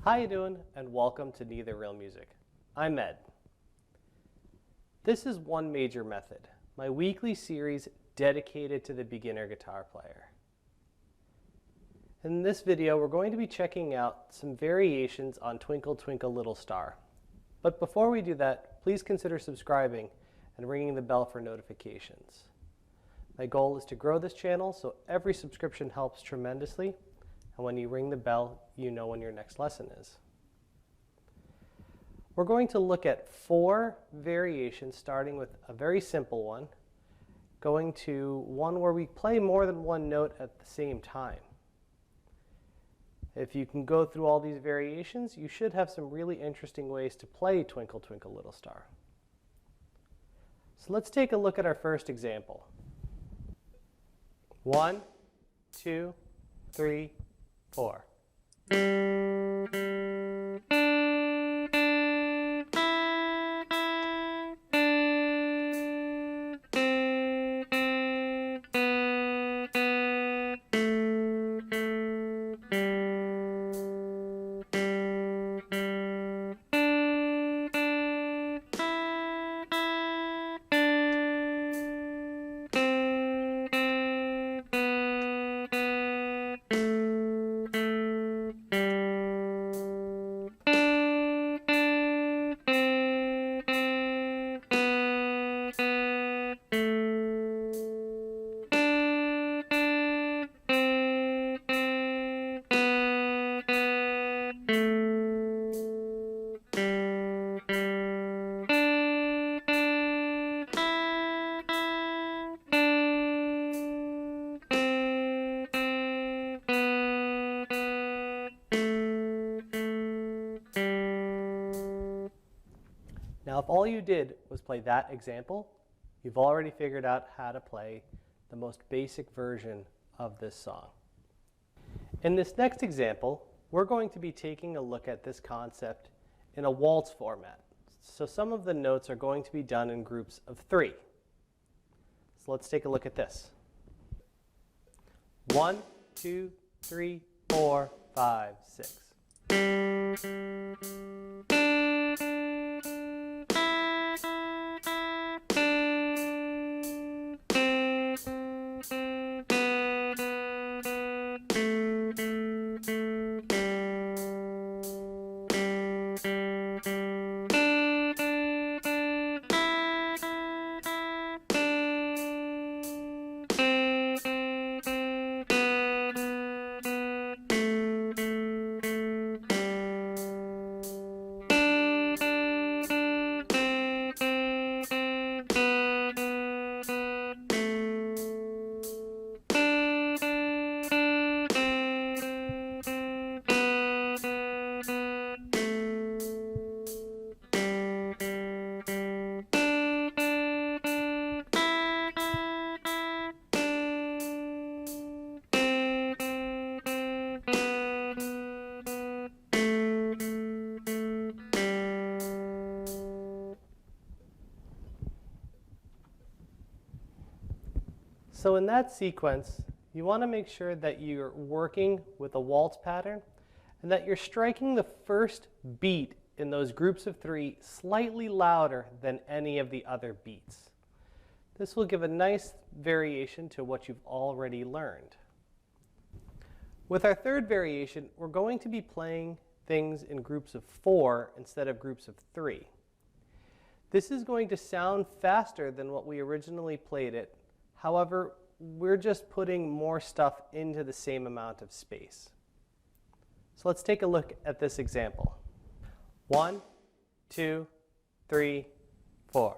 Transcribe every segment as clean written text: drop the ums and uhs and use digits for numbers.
How you doing, and welcome to Neither Real Music. I'm Ed. This is one major method, my weekly series dedicated to the beginner guitar player. In this video, we're going to be checking out some variations on Twinkle, Twinkle, Little Star. But before we do that, please consider subscribing and ringing the bell for notifications. My goal is to grow this channel, so every subscription helps tremendously. And when you ring the bell, you know when your next lesson is. We're going to look at 4 variations, starting with a very simple one, going to one where we play more than one note at the same time. If you can go through all these variations, you should have some really interesting ways to play Twinkle, Twinkle, Little Star. So let's take a look at our first example. 1, 2, 3, 4. Now, if all you did was play that example, you've already figured out how to play the most basic version of this song. In this next example, we're going to be taking a look at this concept in a waltz format. So some of the notes are going to be done in groups of 3. So let's take a look at this. 1, 2, 3, 4, 5, 6. So in that sequence, you want to make sure that you're working with a waltz pattern and that you're striking the first beat in those groups of 3 slightly louder than any of the other beats. This will give a nice variation to what you've already learned. With our third variation, we're going to be playing things in groups of 4 instead of groups of 3. This is going to sound faster than what we originally played it. However, we're just putting more stuff into the same amount of space. So let's take a look at this example. 1, 2, 3, 4.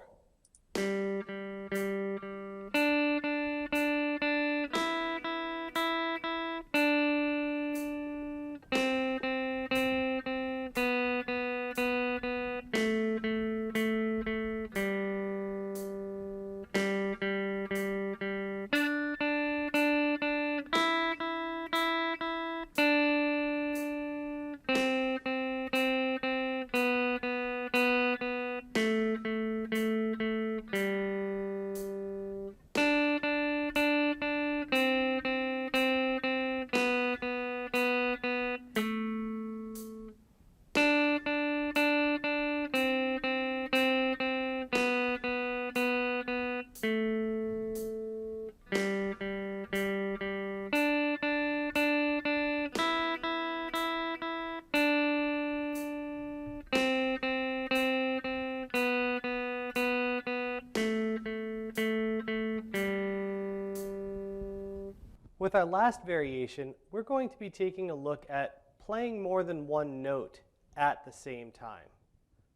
With our last variation, we're going to be taking a look at playing more than one note at the same time.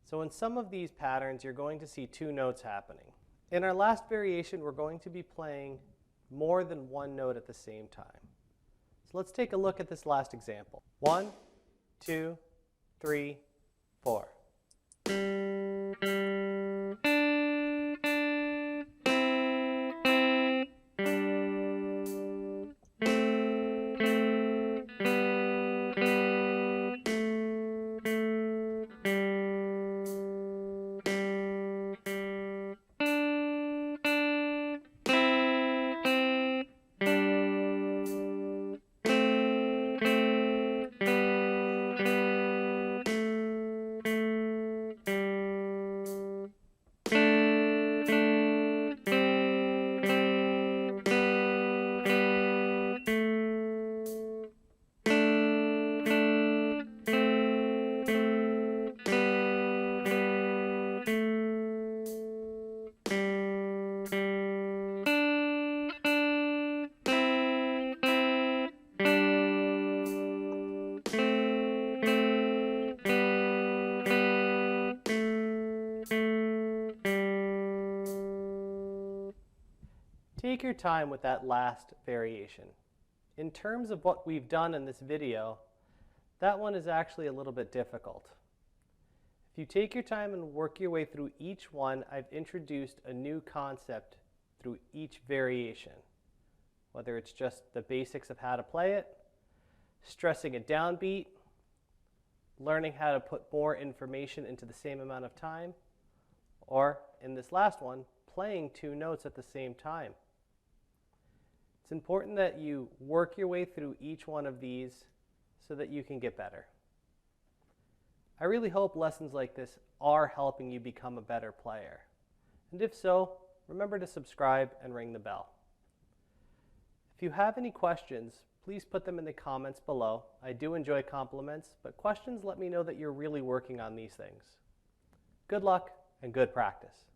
So in some of these patterns, you're going to see two notes happening. In our last variation, we're going to be playing more than one note at the same time. So let's take a look at this last example. 1, 2, 3, 4. Take your time with that last variation. In terms of what we've done in this video, that one is actually a little bit difficult. If you take your time and work your way through each one, I've introduced a new concept through each variation. Whether it's just the basics of how to play it, stressing a downbeat, learning how to put more information into the same amount of time, or in this last one, playing two notes at the same time. It's important that you work your way through each one of these so that you can get better. I really hope lessons like this are helping you become a better player. And if so, remember to subscribe and ring the bell. If you have any questions, please put them in the comments below. I do enjoy compliments, but questions let me know that you're really working on these things. Good luck and good practice.